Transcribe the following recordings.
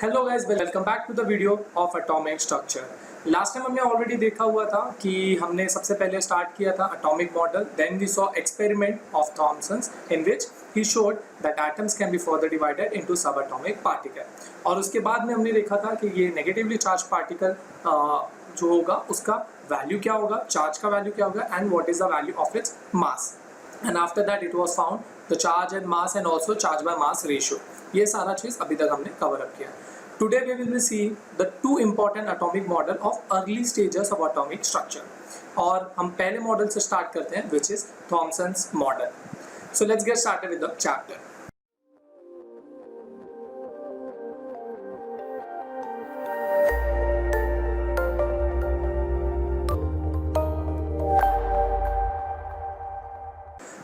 Hello guys, welcome back to the video of atomic structure. Last time हमने already देखा हुआ था कि हमने सबसे पहले स्टार्ट किया था atomic model, then we saw experiment of Thomson's in which he showed that atoms can be further divided into subatomic particle. और उसके बाद में हमने देखा था कि ये नेगेटिवली चार्ज पार्टिकल जो होगा उसका वैल्यू क्या होगा, चार्ज का वैल्यू क्या होगा and what is the value of its mass. And after that it was found the charge and mass and also charge by mass ratio. ये सारा चीज अभी तक हमने कवर अप किया। Today we will be seeing the two important atomic model of early stages of atomic structure. और हम पहले मॉडल से स्टार्ट करते हैं which is Thomson's model. So let's get started with the chapter.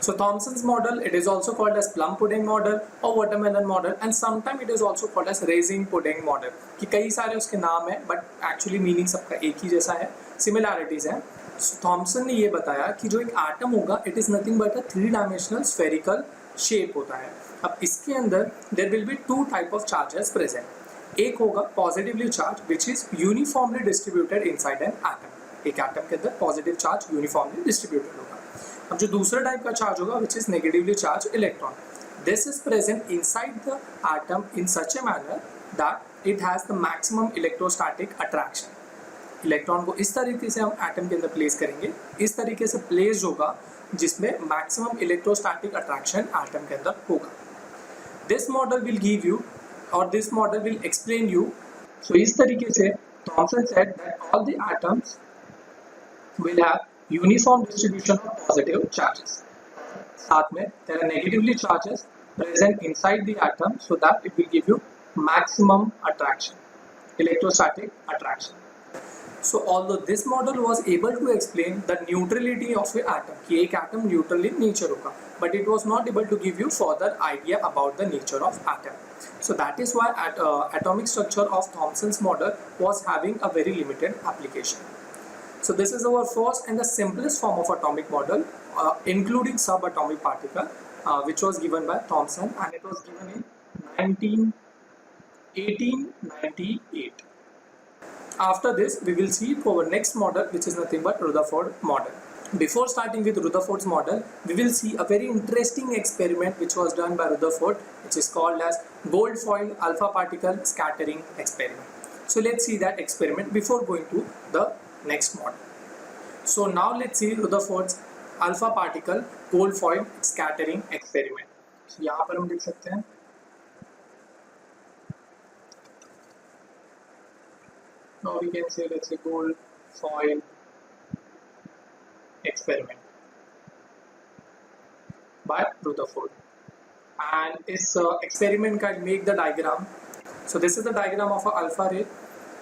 So Thomson's model, it is also called as plum pudding model or watermelon model, and sometimes it is also called as raisin pudding model. कि कई सारे उसके नाम है but actually meaning सबका एक ही जैसा है, similarities हैं. So थॉमसन ने ये बताया कि जो एक एटम होगा it is nothing but a 3-dimensional spherical shape होता है. अब इसके अंदर there will be two type of charges present. एक होगा positively charged which is uniformly distributed inside an atom. एक एटम के अंदर पॉजिटिव चार्ज यूनिफॉर्मली डिस्ट्रीब्यूटेड होगा. अब जो दूसरा टाइप का चार्ज होगा which is negatively charge electron. This is present inside the atom in such a manner that it has the maximum electrostatic attraction. Electron को इस तरीके से हम एटम के अंदर प्लेस करेंगे, इस तरीके से प्लेस होगा जिसमें मैक्सिमम इलेक्ट्रोस्टैटिक अट्रैक्शन एटम के अंदर होगा. This model will give you और this model will explain you. So इस तरीके से Thomson said that all the atoms will have uniform distribution of positive charges. साथ में there are negatively charges present inside the atom so that it will give you maximum attraction, electrostatic attraction. So although this model was able to explain the neutrality of an atom, कि एक atom neutral in nature होगा, but it was not able to give you further idea about the nature of atom. So that is why atomic structure of Thomson's model was having a very limited application. So this is our first and the simplest form of atomic model, including subatomic particle, which was given by Thomson, and it was given in 1898. After this, we will see for our next model, which is nothing but Rutherford model. Before starting with Rutherford's model, we will see a very interesting experiment which was done by Rutherford, which is called as gold foil alpha particle scattering experiment. So let's see that experiment before going to the next model. So now let's see Rutherford's alpha particle gold foil scattering experiment. So यहाँ पर हम लिख सकते हैं now we can say let's say gold foil experiment by Rutherford. And this experiment can make the diagram. So this is the diagram of a alpha ray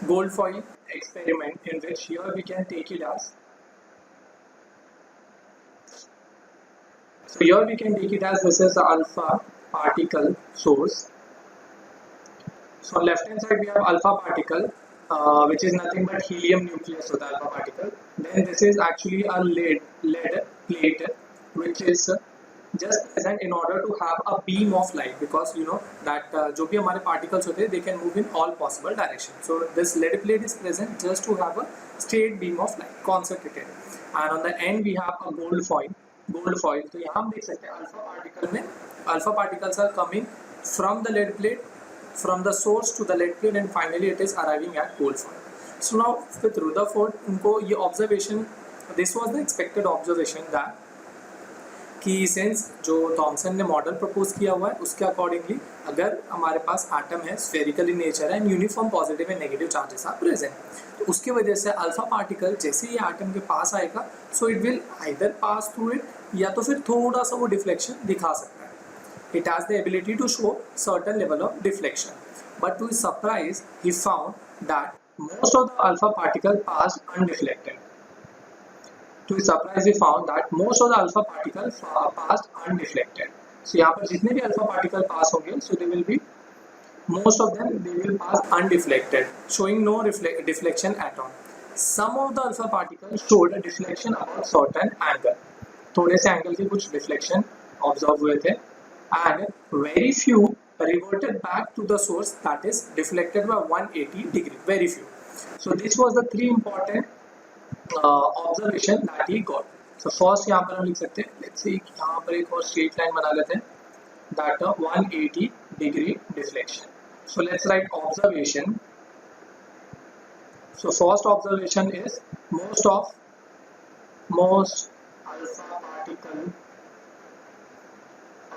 gold foil experiment, in which here we can take it as, so here we can take it as this is the alpha particle source. So on left hand side we have alpha particle, which is nothing but helium nucleus of the alpha particle. Then this is actually a lead plate which is just present in order to have a beam of light, because you know that जो भी हमारे particles होते हैं they can move in all possible directions. So this lead plate is present just to have a straight beam of light concentrated, and on the end we have a gold foil. तो यहाँ हम देख सकते हैं alpha particle में alpha particles are coming from the lead plate, from the source to the lead plate, and finally it is arriving at gold foil. So now with Rutherford उनको ये observation, this was the expected observation that कि sense जो Thomson ने model propose किया हुआ है उसके accordingly अगर हमारे पास एटम है स्फेरिकल इन नेचर है and uniform positive and negative charges are present, तो उसकी वजह से अल्फा पार्टिकल जैसे ही एटम के पास आएगा सो it will either pass through it या तो फिर थोड़ा सा वो डिफ्लेक्शन दिखा सकता है. It has the ability to show certain level of deflection, but to his surprise he found that most of the alpha particle passed undeflected. To his surprise, he found that most of the alpha particles passed undeflected. So यहाँ पर जितने भी alpha particle pass होंगे, so they will be most of them they will pass undeflected, showing no deflection at all. Some of the alpha particles showed a deflection about certain angle. थोड़े से angle के कुछ deflection observe हुए थे, and very few reverted back to the source, that is deflected by 180 degree, very few. So this was the three important observation that he got. So first यहाँ पर हम लिख सकते हैं, let's see यहाँ पर एक और straight line बना लेते हैं, that 180 degree deflection. So let's write observation. So first observation is most alpha particle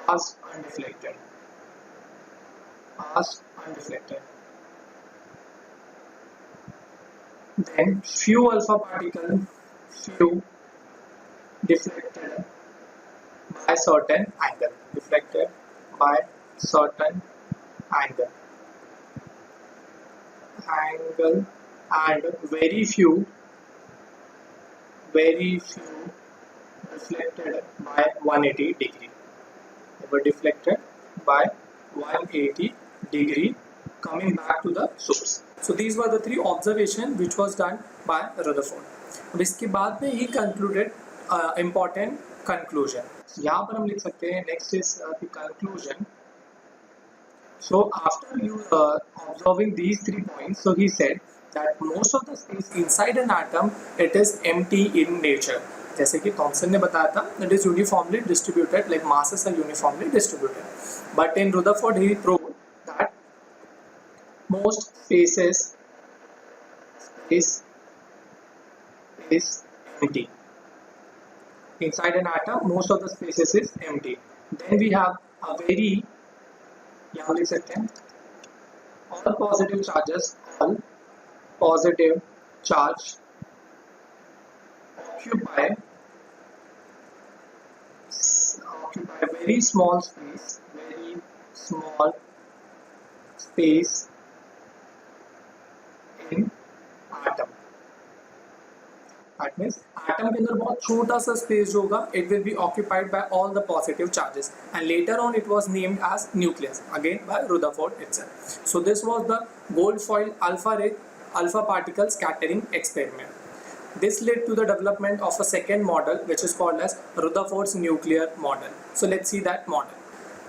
pass undeflected. Then few alpha particle deflected by certain angle. And very few deflected by 180 degree. They were deflected by 180 degree coming back to the source. So these were the three observations which was done by Rutherford. अब इसके बाद में he concluded important conclusion. यहाँ पर हम लिख सकते हैं next is the conclusion. So after you observing these 3 points, so he said that most of the space inside an atom it is empty in nature. जैसे कि थॉमसन ने बताया था, it is uniformly distributed, like masses are uniformly distributed. But in Rutherford he proved that most space is empty. Inside an atom, most of the spaces is empty. Then we have a very, यहाँ लिख सकते हैं, all positive charge occupy very small space in atom. That means atom के अंदर बहुत छोटा सा space जो होगा, it will be occupied by all the positive charges, and later on it was named as nucleus, again by Rutherford itself. So this was the gold foil alpha particle scattering experiment. This led to the development of a second model which is called as Rutherford's nuclear model. So let's see that model.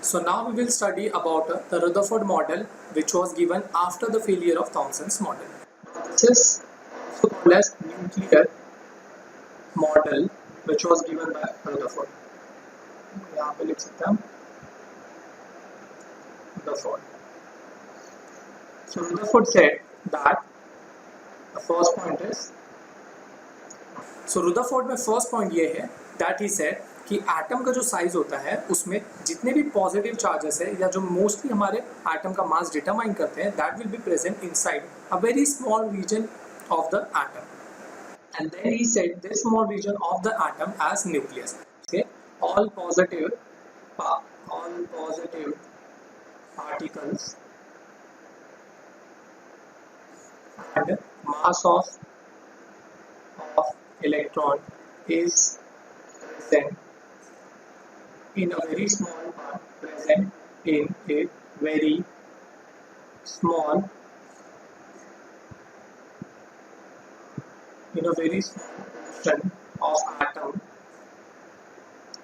So now we will study about the Rutherford model which was given after the failure of Thomson's model. This is also called as nuclear model which was given by Rutherford. यहाँ पे लिख सकते हैं Rutherford. So Rutherford said that the first point is, so Rutherford में first point ये है that he said कि atom का जो साइज होता है उसमें जितने भी पॉजिटिव चार्जेस है या जो मोस्टली हमारे एटम का मास डिटरमाइन करते हैं, that will be present inside a very small region of the atom. And then he said this small region of the atom as nucleus. Okay, all positive particles and mass of electron is present in a very small part, present in a very small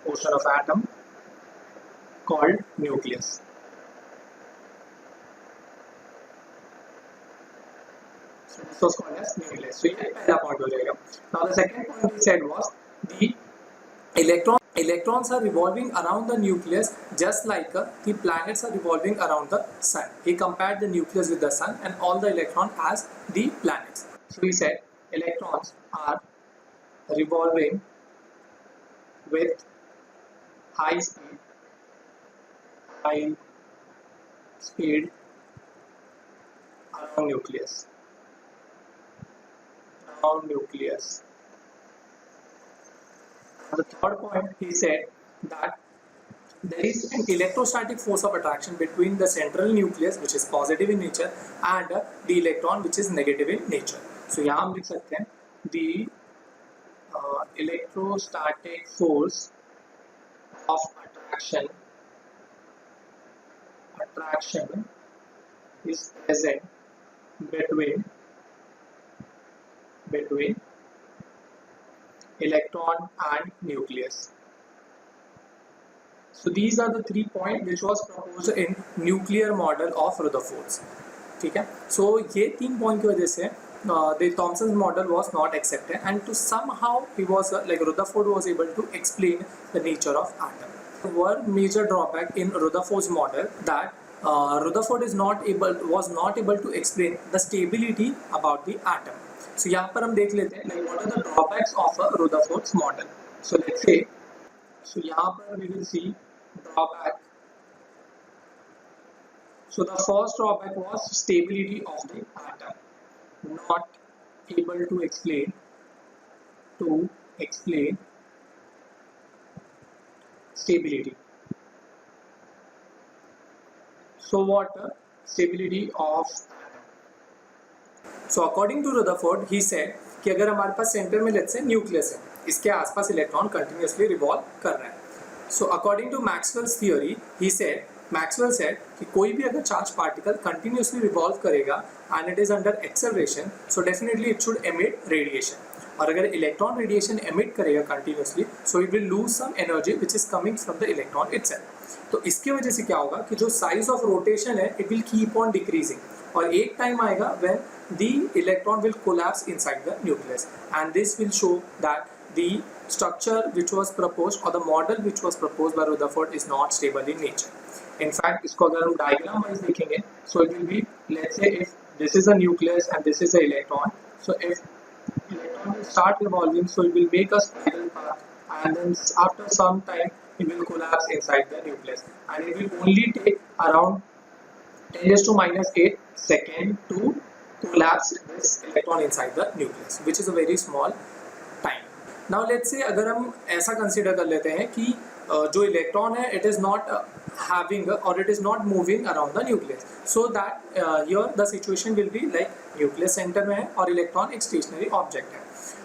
portion of atom called nucleus. So this was called as nucleus. So ये पहला point हो जाएगा. Now the second point he said was the electrons are revolving around the nucleus just like the planets are revolving around the sun. He compared the nucleus with the sun and all the electrons as the planets. So he said electrons are revolving with high speed around nucleus. The third point, he said that there is an electrostatic force of attraction between the central nucleus, which is positive in nature, and the electron, which is negative in nature. So यहाँ हम लिख सकते हैं the electrostatic force of attraction is present between electron and nucleus. So these are the 3 points which was proposed in nuclear model of Rutherford's. ठीक है, so ये 3 point की वजह से the Thomson's model was not accepted, and to somehow he was like Rutherford was able to explain the nature of atom. There were major drawback in Rutherford's model that Rutherford was not able to explain the stability about the atom. So यहाँ पर हम देख लेते हैं like what are the drawbacks of a Rutherford's model. So let's say, so यहाँ पर we will see drawback. So the first drawback was stability of the atom, not able to explain stability. So what stability of atom? So according to Rutherford, he said कि अगर हमारे पास centre में let's say nucleus है, इसके आसपास electron continuously revolve कर रहा है. So according to Maxwell's theory, Maxwell said कि कोई भी अगर चार्ज पार्टिकल कंटिन्यूअसली रिवॉल्व करेगा and it is under acceleration, so definitely it should emit radiation. और अगर इलेक्ट्रॉन रेडिएशन एमिट करेगा continuously, so it will lose some energy which is coming from the electron itself. तो इसकी वजह से क्या होगा कि जो साइज ऑफ रोटेशन है it will keep on decreasing, और एक टाइम आएगा when the electron will collapse inside the nucleus, and this will show that the structure which was proposed or the model which was proposed by Rutherford is not stable in nature. In fact, इसको अगर हम diagram wise देखेंगे, so it will be, let's say if this is a nucleus and this is an electron, so if electron will start revolving, so it will make a spiral path, and then after some time it will collapse inside the nucleus, and it will only take around 10⁻⁸ second to collapse this electron inside the nucleus, which is a very small time. Now let's say अगर हम ऐसा consider कर लेते हैं कि जो electron है it is not having और it is not moving around the nucleus, so that here the situation will be like nucleus centre में है और इलेक्ट्रॉन एक स्टेशनरी ऑब्जेक्ट है.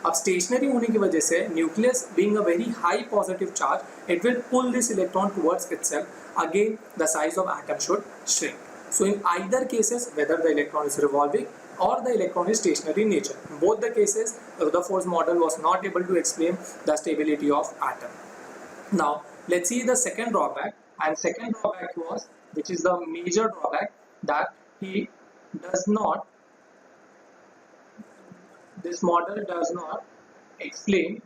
अब स्टेशनरी होने की वजह से nucleus being a very high positive charge, it will pull this electron towards itself, again the size of atom should shrink. So in either cases, whether the electron is revolving or the electron is stationary in nature, in both the cases Rutherford's model was not able to explain the stability of atom. Now let's see the second drawback, and second drawback was, which is the major drawback, that this model does not explain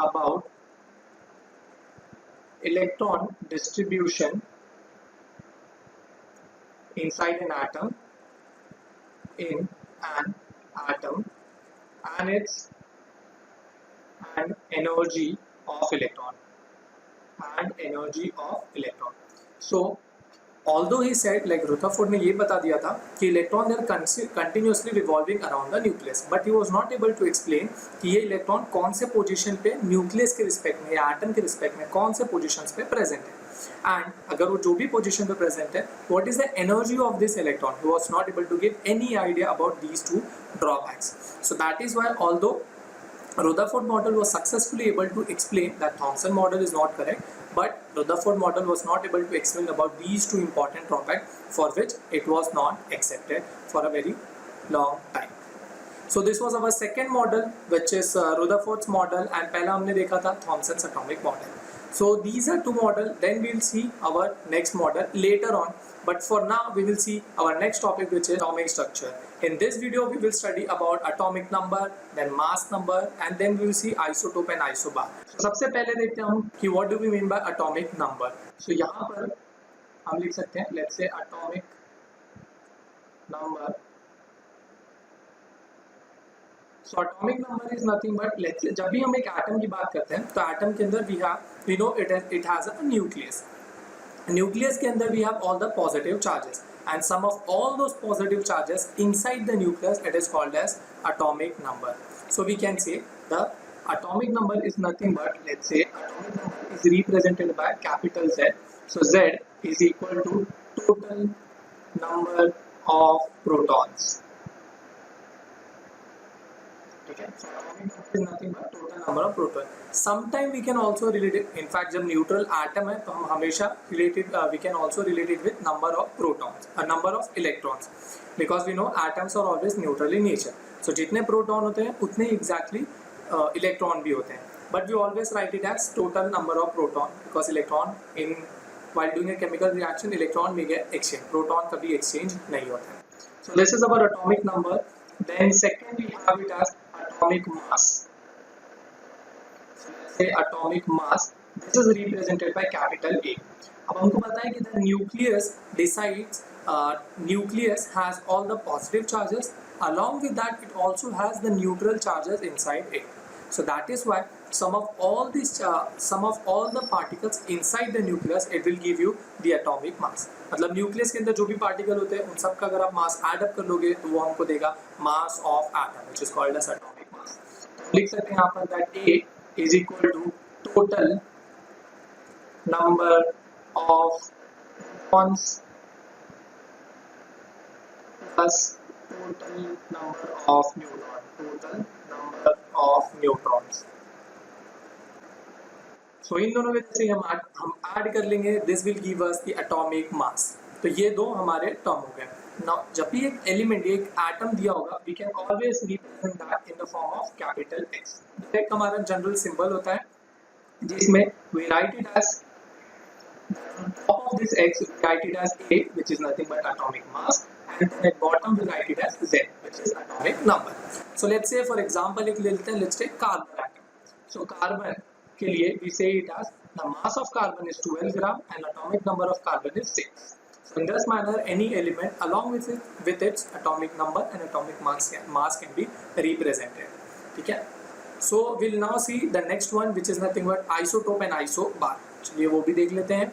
about electron distribution inside an atom, and its energy of electron. So although he said, like Rutherford ने ये बता दिया था कि electron they are continuously revolving around the nucleus, but he was not able to explain कि ये electron कौन से पोजीशन पे न्यूक्लियस के रिस्पेक्ट में या एटम के रिस्पेक्ट में कौन से पोजीशंस पे प्रेजेंट है, एंड अगर वो जो भी पोजीशन पे प्रेजेंट है, what is the energy of this electron. He was not able to give any idea about these two drawbacks. So that is why although Rutherford model was successfully able to explain that Thomson model is not correct, but Rutherford model was not able to explain about these two important drawbacks, for which it was not accepted for a very long time. So this was our second model, which is Rutherford's model, and पहला हमने देखा था Thomson's atomic model. So these are two models. Then we will see our next model later on. But for now, we will see our next topic, which is atomic structure. In this video, we will study about atomic number, then mass number, and then we will see isotope and isobar. So सबसे पहले देखते हैं हम कि what do we mean by atomic number. So यहाँ पर हम लिख सकते हैं, let's say atomic number. So atomic number is nothing but, let's say जब भी हम एक एटम की बात करते हैं तो एटम के अंदर we know it has a nucleus. Nucleus के अंदर we have all the positive charges, and sum of all those positive charges inside the nucleus, it is called as atomic number. So we can say the atomic number is nothing but, let's say atomic number is represented by capital Z. So Z is equal to total number of protons. Okay, so atomic number is nothing but total number of protons. Sometime we can also relate it, in fact जब neutral atom है तो हम हमेशा we can also relate it with number of protons, a number of electrons, because we know atoms are always neutral in nature. So जितने proton होते हैं उतने exactly electron भी होते हैं. but we always write it as total number of proton because electron in while doing a chemical reaction electron may get exchange, proton kabhi exchange nahi hota hai. So this is our atomic number. Then second we have it as atomic mass. So let's say atomic mass, this is represented by capital A. अब हमको पता है कि the nucleus decides nucleus has all the positive charges, along with that it also has the neutral charges inside it. So that is why sum of all the particles inside the nucleus it will give you the atomic mass. मतलब nucleus के अंदर जो भी particle होते हैं उन सब का अगर आप मास ऐड अप कर लोगे तो वो हमको देगा mass of atom which is called as atomic mass. लिख सकते हैं यहाँ पर that A is equal to total number of protons plus total number of neutrons. So इन दोनों में से हम ऐड कर लेंगे, this will give us the atomic mass. तो ये दो हमारे टर्म हो गए. Now जब भी एक एलिमेंट एक एटम दिया होगा we can always represent that in the form of capital X. एक हमारा जनरल सिंबल होता है जिसमें we write it as on top of this X we write it as A which is nothing but atomic mass, and then at bottom we write it as Z which is atomic number. So let's say for example एक ले लेते हैं, let's take carbon atom. So carbon के लिए we say it as the mass of carbon is 12 gram and atomic number of carbon is 6. So in this manner any element along with its atomic number and atomic mass can be represented. ठीक है. So we'll now see the next one which is nothing but isotope and isobar. चलिए वो भी देख लेते हैं.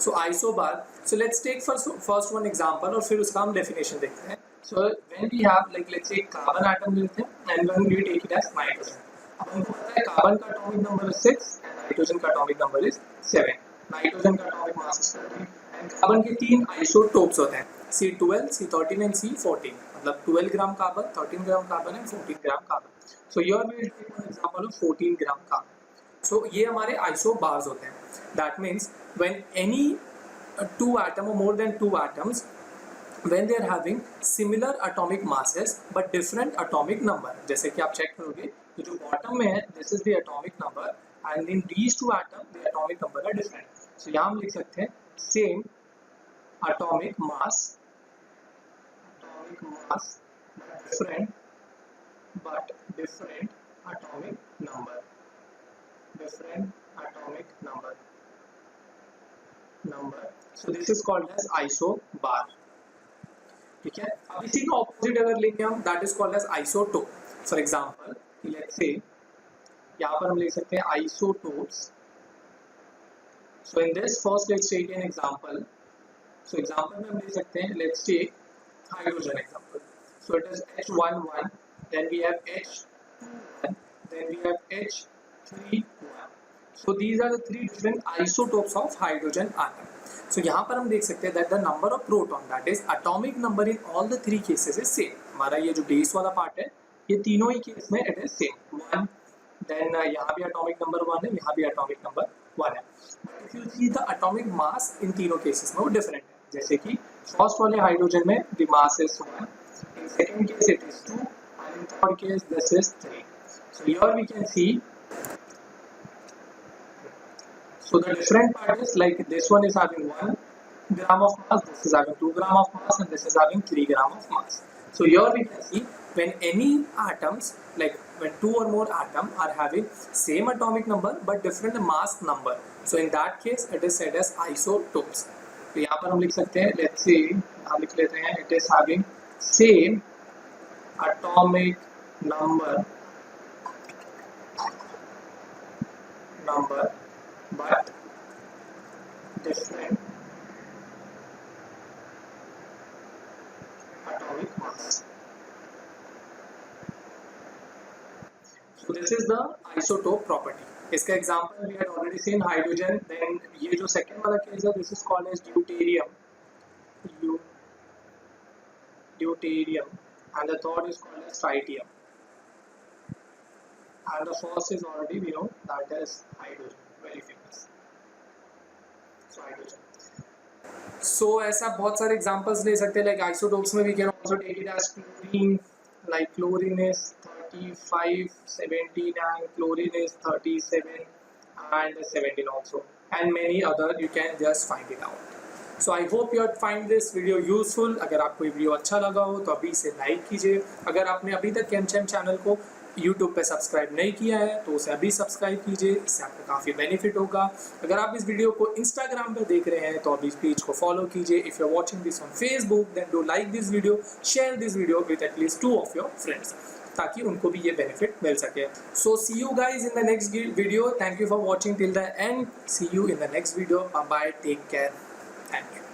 So isobar, so let's take first one example और फिर उसका हम definition देखते हैं. So when we have like let's say carbon atom लेते हैं and when we take it as nitrogen. अब हमको पता है कार्बन का atomic number is 6 and nitrogen का एटॉमिक नंबर is 7. नाइट्रोजन का atomic mass is 14 and carbon के तीन आइसोटोप्स होते हैं C12, C13 and C14. मतलब 12 gram carbon, 13 gram carbon and 14 gram carbon. So here we will take an example of 14 gram carbon. So ये हमारे isobars होते हैं. That means when any two atom or more than two atoms when they are having similar atomic masses but different atomic number. जैसे कि आप check करोगे तो जो बॉटम में है this is the atomic number and in these two atoms the atomic number are different. So यहाँ हम लिख सकते हैं same atomic mass but different atomic number. So this is called as isobar. ठीक है. अब इसी का ऑपोजिट अगर लेंगे हम that is called as isotope. For example, let's say यहाँ पर हम ले सकते हैं isotopes. So in this first let's take an example. So example में हम ले सकते हैं let's take hydrogen example. So it is H11, then we have H21, then we have H31. So these are the three different isotopes of hydrogen atom. So यहाँ पर हम देख सकते हैं that the number of proton, that is atomic number in all the three cases is same. हमारा ये जो base वाला part है ये तीनों ही केस में it is same 1. Then यहाँ भी atomic number 1 है, यहाँ भी atomic number 1 है. But if you see the atomic mass in तीनों cases में वो different है. जैसे कि first वाले hydrogen में the mass is 1, in second case it is 2, and in third case this is 3. So here we can see. So the different part is like this one is having 1 gram of mass, this is having 2 gram of mass, and this is having 3 gram of mass. So here we can see when any atoms, like when two or more atoms are having same atomic number but different mass number, so in that case it is said as isotopes. तो यहाँ पर हम लिख सकते हैं let's say हम लिख लेते हैं it is having same atomic number but different atomic mass. So this is the isotope property. इसका example we had already seen hydrogen. Then ये जो second वाला case है this is called as deuterium, and the third is called as tritium. And the first is already we know that is hydrogen, very famous. So hydrogen. So ऐसा बहुत सारे examples ले सकते हैं like isotopes में we can also take it as chlorine, like chlorine is third 35, 17, and chlorine is 37 and 17 also, and many other. You can just find it out. So I hope you find this video useful. अगर आपको ये video अच्छा लगा हो तो अभी इसे like कीजिए. अगर आपने अभी तक केमचैम चैनल को YouTube पे सब्सक्राइब नहीं किया है तो उसे अभी सब्सक्राइब कीजिए, इससे आपको काफ़ी बेनिफिट होगा. अगर आप इस वीडियो को Instagram पे देख रहे हैं तो अभी इस पेज को फॉलो कीजिए. If you are watching this on Facebook then do like this video, share this video with at least 2 of your friends ताकि उनको भी ये बेनिफिट मिल सके. So see you guys in the next video. Thank you for watching till the end. See you in the next video. Bye bye, take care. Thank you.